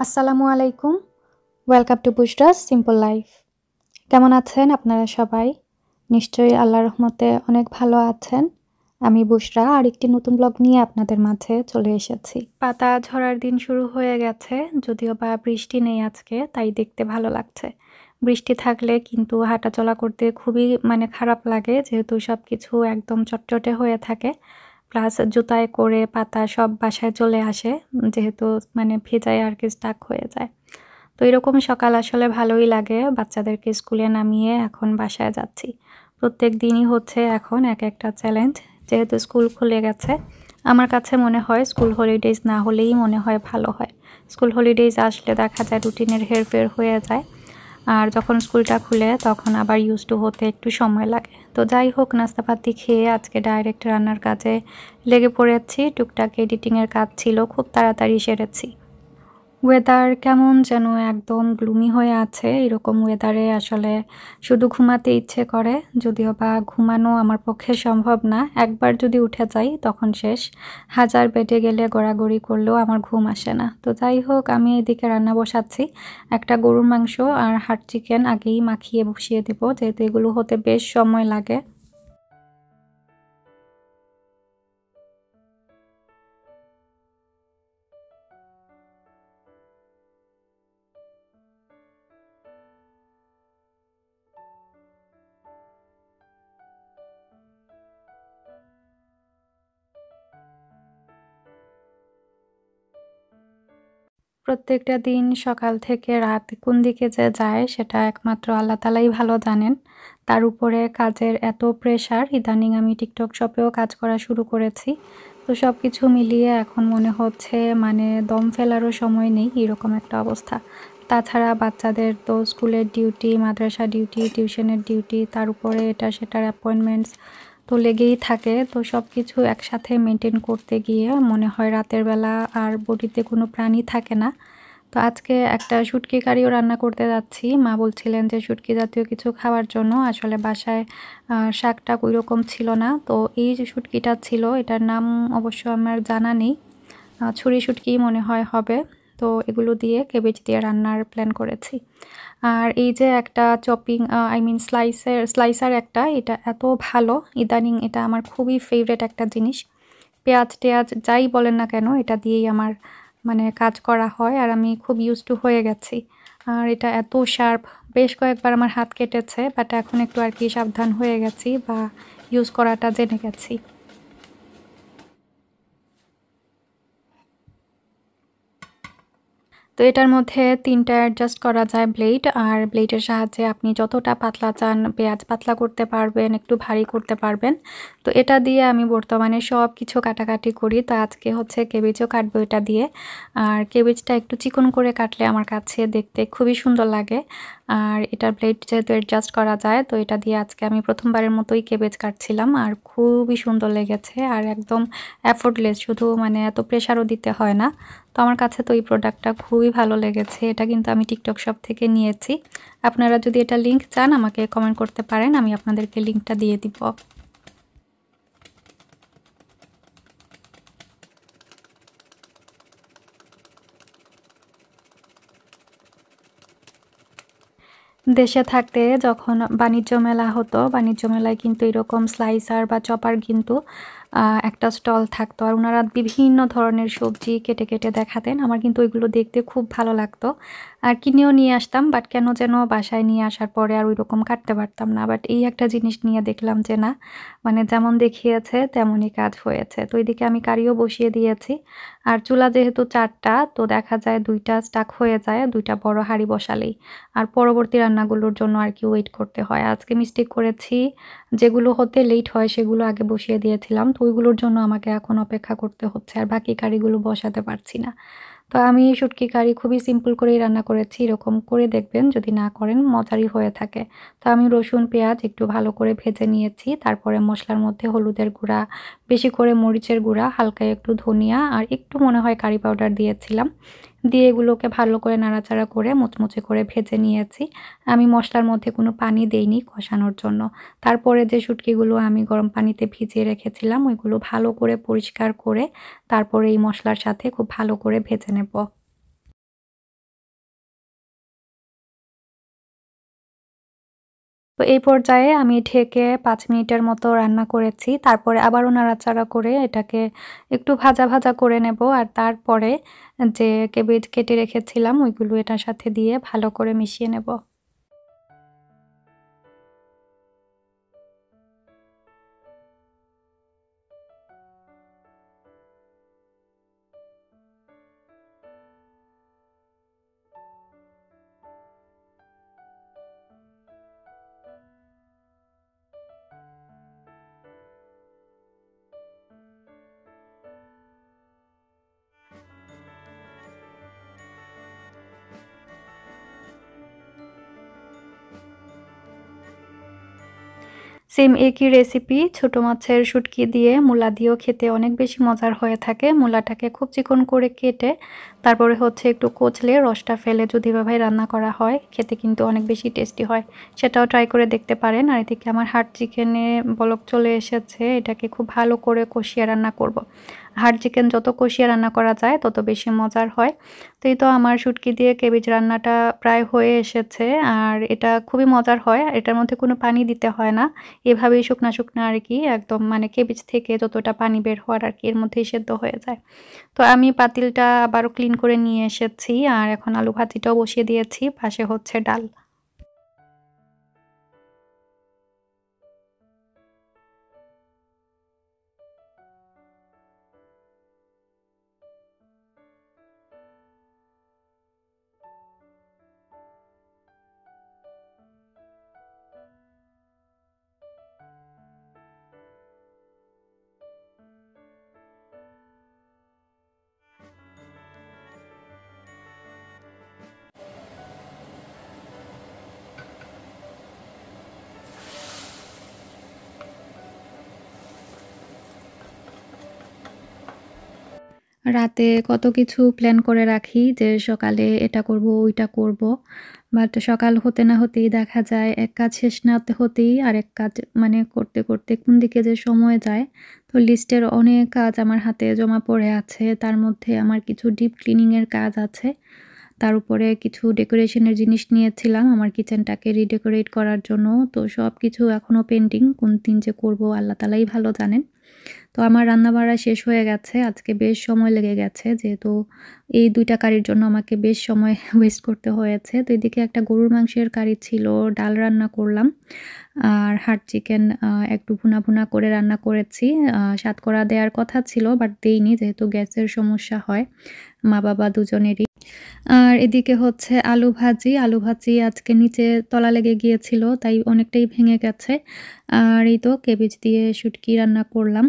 আসসালামু আলাইকুম। Welcome to Bushra's simple life. কেমন আছেন আপনারা সবাই? নিশ্চয়ই আল্লাহর রহমতে অনেক ভালো আছেন। আমি বুশরা আরেকটি নতুন ব্লগ নিয়ে আপনাদের মাঝে চলে এসেছি। পাতা ঝরার দিন শুরু হয়ে গেছে, যদিও বা বৃষ্টি নেই আজকে, তাই দেখতে ভালো লাগছে। বৃষ্টি থাকলে কিন্তু হাঁটাচলা করতে খুবই খারাপ লাগে, যেহেতু সবকিছু একদম চটচটে হয়ে থাকে। প্লাস জুতায় করে পাতা সব বাসায় চলে আসে, যেহেতু ভেজায় আর কি স্টাক হয়ে যায়। তো এরকম সকাল আসলে ভালোই লাগে। বাচ্চাদেরকে স্কুলে নামিয়ে এখন বাসায় যাচ্ছি। প্রত্যেক দিনই হচ্ছে এখন এক একটা চ্যালেঞ্জ, যেহেতু স্কুল খুলে গেছে। আমার কাছে মনে হয় স্কুল হলিডেজ না হলেই মনে হয় ভালো হয়। স্কুল হলিডেজ আসলে দেখা যায় রুটিনের হেরফের হয়ে যায়, আর যখন স্কুলটা খুলে তখন আবার ইউজ টু হতে একটু সময় লাগে। তো যাই হোক, নাস্তাপাতি খেয়ে আজকে ডাইরেক্ট রান্নার কাজে লেগে পড়েছি। টুকটাক এডিটিংয়ের কাজ ছিল, খুব তাড়াতাড়ি সেরেছি। ওয়েদার কেমন যেন একদম গ্লুমি হয়ে আছে। এরকম ওয়েদারে আসলে শুধু ঘুমাতে ইচ্ছে করে, যদিও বা ঘুমানো আমার পক্ষে সম্ভব না। একবার যদি উঠে যাই তখন শেষ। হাজার বেডে গেলে গড়াগড়ি করলেও আমার ঘুম আসে না। তো যাই হোক, আমি এদিকে রান্না বসাচ্ছি। একটা গরুর মাংস আর হাট চিকেন আগেই মাখিয়ে বসিয়ে দেব, যেহেতু এগুলো হতে বেশ সময় লাগে। প্রত্যেকটা দিন সকাল থেকে রাত কোন দিকে যে যায় সেটা একমাত্র আল্লাহ তাআলাই ভালো জানেন। তার উপরে কাজের এত প্রেশার, ইদানিং আমি টিকটক শপেও কাজ করা শুরু করেছি। তো সবকিছু মিলিয়ে এখন মনে হচ্ছে দম ফেলারও সময় নেই, এরকম একটা অবস্থা। তাছাড়া বাচ্চাদের তো স্কুলের ডিউটি, মাদ্রাসা ডিউটি, টিউশনের ডিউটি, তার উপরে এটা সেটার অ্যাপয়েন্টমেন্টস তো লেগেই থাকে। তো সবকিছু একসাথে মেনটেন করতে গিয়ে মনে হয় রাতের বেলা আর বডিতে কোনো প্রাণই থাকে না। তো আজকে একটা শুটকি কারিও রান্না করতে যাচ্ছি। মা বলছিলেন যে শুটকি জাতীয় কিছু খাওয়ার জন্য। আসলে বাসায় শাক-টাক ওইরকম ছিল না। তো এই যে শুটকিটা ছিল, এটার নাম অবশ্য আমার জানা নেই। ছুরি শুটকিই মনে হয় হবে। তো এগুলো দিয়ে কেবেজ দিয়ে রান্নার প্ল্যান করেছি। আর এই যে একটা চপিং স্লাইসার একটা, এটা এত ভালো। ইদানিং এটা আমার খুবই ফেভারিট একটা জিনিস। পেঁয়াজ-টেয়াজ যাই বলেন না কেন, এটা দিয়েই আমার কাজ করা হয়, আর আমি খুব ইউজড টু হয়ে গেছি। আর এটা এত শার্প, বেশ কয়েকবার আমার হাত কেটেছে, বাট এখন একটু আর কি সাবধান হয়ে গেছি বা ইউজ করাটা জেনে গেছি। তো এটার মধ্যে ৩ টা অ্যাডজাস্ট করা যায় ব্লেড, আর ব্লেডের সাহায্যে আপনি যতটা পাতলা চান পেঁয়াজ পাতলা করতে পারবেন, একটু ভারী করতে পারবেন। তো এটা দিয়ে আমি বর্তমানে সবকিছু কাটাকাটি করি। তো আজকে হচ্ছে কেবেজও কাটবো এটা দিয়ে। আর কেবেজটা একটু চিকন করে কাটলে আমার কাছে দেখতে খুবই সুন্দর লাগে। আর এটার ব্লেড যেহেতু অ্যাডজাস্ট করা যায়, তো এটা দিয়ে আজকে আমি প্রথমবারের মতোই কেবেজ কাটছিলাম, আর খুবই সুন্দর লেগেছে। আর একদম এফোর্টলেস, শুধু এত প্রেশারও দিতে হয় না। তো আমার কাছে তো এই প্রোডাক্টটা খুবই ভালো লেগেছে। এটা কিন্তু আমি টিকটক শপ থেকে নিয়েছি। আপনারা যদি এটা লিংক চান আমাকে কমেন্ট করতে পারেন, আমি আপনাদেরকে লিংকটা দিয়ে দিব। দেশে থাকতে যখন বাণিজ্য মেলা হতো, বাণিজ্য মেলায় কিন্তু এরকম স্লাইসার বা চপার কিন্তু একটা স্টল থাকতো, আর ওনারা বিভিন্ন ধরনের সবজি কেটে কেটে দেখাতেন। আমার কিন্তু ওইগুলো দেখতে খুব ভালো লাগতো, আর কিনেও নিয়ে আসতাম। বাট কেন যেন বাসায় নিয়ে আসার পরে আর ওইরকম কাটতে পারতাম না। বাট এই একটা জিনিস নিয়ে দেখলাম যে না, যেমন দেখিয়েছে তেমনই কাজ হয়েছে। তো এদিকে আমি কারিও বসিয়ে দিয়েছি। আর চুলা যেহেতু ৪টা, তো দেখা যায় ২টা স্টাক হয়ে যায় ২টা বড় হাঁড়ি বসালেই। আর পরবর্তী রান্নাগুলোর জন্য আর কি ওয়েট করতে হয়। আজকে মিস্টেক করেছি, যেগুলো হতে লেট হয় সেগুলো আগে বসিয়ে দিয়েছিলাম। তো ওইগুলোর জন্য আমাকে এখন অপেক্ষা করতে হচ্ছে, আর বাকি কারিগুলো বসাতে পারছি না। তো আমি শুটকি কারি খুবই সিম্পল করেই রান্না করেছি। এরকম করে দেখবেন, যদি না করেন মজারই হয়ে থাকে। তো আমি রসুন, পেঁয়াজ একটু ভালো করে ভেজে নিয়েছি। তারপরে মসলার মধ্যে হলুদের গুঁড়া, বেশি করে মরিচের গুঁড়া, হালকা একটু ধনিয়া আর একটু মনে হয় কারি পাউডার দিয়েছিলাম। দিয়ে এগুলোকে ভালো করে নাড়াচাড়া করে মুচমুচে করে ভেজে নিয়েছি। আমি মসলার মধ্যে কোনো পানি দেইনি কষানোর জন্য। তারপরে যে শুটকিগুলো আমি গরম পানিতে ভিজিয়ে রেখেছিলাম, ওইগুলো ভালো করে পরিষ্কার করে তারপরে এই মসলার সাথে খুব ভালো করে ভেজে নেব। তো এই পর্যায়ে আমি ঢেকে ৫ মিনিটের মতো রান্না করেছি। তারপরে আবারও নাড়াচাড়া করে এটাকে একটু ভাজা, ভাজা করে নেব। আর তারপরে যে কেবেজ কেটে রেখেছিলাম ওইগুলো এটার সাথে দিয়ে ভালো করে মিশিয়ে নেব। সেম একই রেসিপি ছোট মাছের শুঁটকি দিয়ে মূলা দিয়েও খেতে অনেক বেশি মজার হয়ে থাকে। মূলাটাকে খুব চিকন করে কেটে তারপরে হচ্ছে একটু কচলে রসটা ফেলে যদি এভাবে রান্না করা হয় খেতে কিন্তু অনেক বেশি টেস্টি হয়। সেটাও ট্রাই করে দেখতে পারেন। আর এদিকে আমার হাড় চিকেনে বলক চলে এসেছে। এটাকে খুব ভালো করে কষিয়ে রান্না করব। হাড় চিকেন যত কষিয়ে রান্না করা যায় তত বেশি মজার হয়। তো এই তো আমার শুঁটকি দিয়ে কেবেজ রান্নাটা প্রায় হয়ে এসেছে। আর এটা খুবই মজার হয়। এটার মধ্যে কোনো পানি দিতে হয় না। এভাবেই শুকনা, শুকনা আরকি একদম মানে কেবেজ থেকে যতটা পানি বের হওয়ার আরকি এর মধ্যেই সেদ্ধ হয়ে যায়। তো আমি পাতিলটা আবারও ক্লিন করে নিয়ে এসেছি। আর এখন আলু ভাজিটাও বসিয়ে দিয়েছি। পাশে হচ্ছে ডাল। রাতে কত কিছু প্ল্যান করে রাখি যে সকালে এটা করব, ওইটা করব। বাট সকাল হতে না হতেই দেখা যায় এক কাজ শেষ না হতেই আরেক কাজ মানে করতে, করতে কোন দিকে যে সময় যায়। তো লিস্টের অনেক কাজ আমার হাতে জমা পড়ে আছে। তার মধ্যে আমার কিছু ডিপ ক্লিনিং এর কাজ আছে। তার উপরে কিছু ডেকোরেশনের জিনিস নিয়েছিলাম আমার কিচেনটাকে রিডেকোরেট করার জন্য। তো সবকিছু এখনো পেন্ডিং। কোন দিন যে করব আল্লাহ তাআলাই ভালো জানেন। তো আমার রান্নাবাড়া শেষ হয়ে গেছে। আজকে বেশ সময় লেগে গেছে। যেহেতু এই ২ টা কারির জন্য আমাকে বেশ সময় ওয়েস্ট করতে হয়েছে। তো এদিকে একটা গরুর মাংসের কারি ছিল, ডাল রান্না করলাম। আর হাড় চিকেন একটু ভুনা, ভুনা করে রান্না করেছি। সাতকরা দেয়ার কথা ছিল বাট দেইনি যেহেতু গ্যাসের সমস্যা হয় মা-বাবা দুজনেরই। আর এদিকে হচ্ছে আলু ভাজি। আলু ভাজি আজকে নিচে তলা লেগে গিয়েছিল তাই অনেকটাই ভেঙে গেছে। আর এই তো কেবেজ দিয়ে শুটকি রান্না করলাম।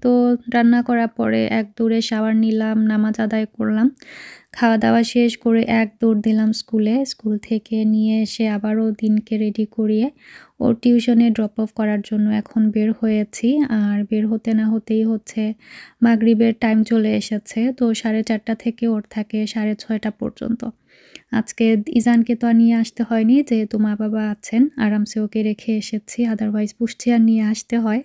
তো রান্না করার পরে এক দৌড়ে শাওয়ার নিলাম, নামাজ আদায় করলাম। খাওয়া-দাওয়া শেষ করে এক দৌড় দিলাম স্কুলে। স্কুল থেকে নিয়ে এসে আবারও দিনকে রেডি করিয়ে ওর টিউশনে ড্রপ অফ করার জন্য এখন বের হয়েছি। আর বের হতে না হতেই হচ্ছে মাগরিবের টাইম চলে এসেছে। তো 4:30 থেকে ওর থাকে 6:30 পর্যন্ত। আজকে ইজানকে তো আর নিয়ে আসতে হয়নি যেহেতু মা-বাবা আছেন। আরামসে ওকে রেখে এসেছি। আদারওয়াইজ পুষচিয়ার নিয়ে আসতে হয়।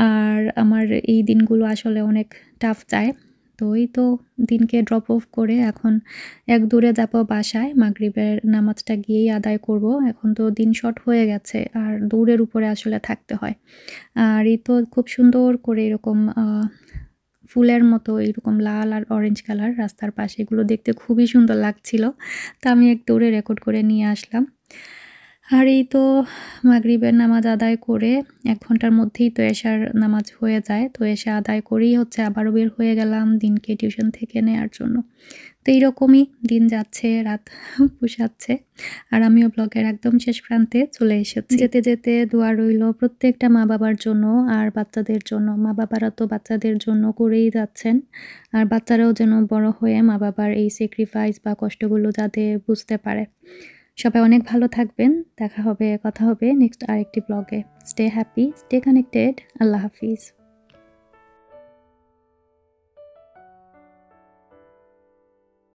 আর আমার এই দিনগুলো আসলে অনেক টাফ যায়। তো এই তো দিনকে ড্রপ অফ করে এখন এক দৌড়ে যাবো বাসায়। মাগরিবের নামাজটা গিয়েই আদায় করব। এখন তো দিন শর্ট হয়ে গেছে। আর দৌড়ের উপরে আসলে থাকতে হয়। আর এই তো খুব সুন্দর করে এরকম ফুলের মতো এরকম লাল আর অরেঞ্জ কালার রাস্তার পাশে এগুলো দেখতে খুবই সুন্দর লাগছিল। তো আমি এক দৌড়ে রেকর্ড করে নিয়ে আসলাম। আর এই তো মাগরিবের নামাজ আদায় করে ১ ঘন্টার মধ্যেই তো এশার নামাজ হয়ে যায়। তো এশা আদায় করেই হচ্ছে আবারও বের হয়ে গেলাম দিনকে টিউশন থেকে নেয়ার জন্য। তো এইরকমই দিন যাচ্ছে, রাত পুষাচ্ছে। আর আমিও ব্লগের একদম শেষ প্রান্তে চলে এসেছি। যেতে, যেতে দোয়া রইল প্রত্যেকটা মা-বাবার জন্য আর বাচ্চাদের জন্য। মা-বাবারা তো বাচ্চাদের জন্য করেই যাচ্ছেন। আর বাচ্চারাও যেন বড় হয়ে মা-বাবার এই স্যাক্রিফাইস বা কষ্টগুলো যাতে বুঝতে পারে। সবাই অনেক ভালো থাকবেন। দেখা হবে, কথা হবে নেক্সট আরেকটি ব্লগে। Stay happy, stay connected. আল্লাহ হাফিজ।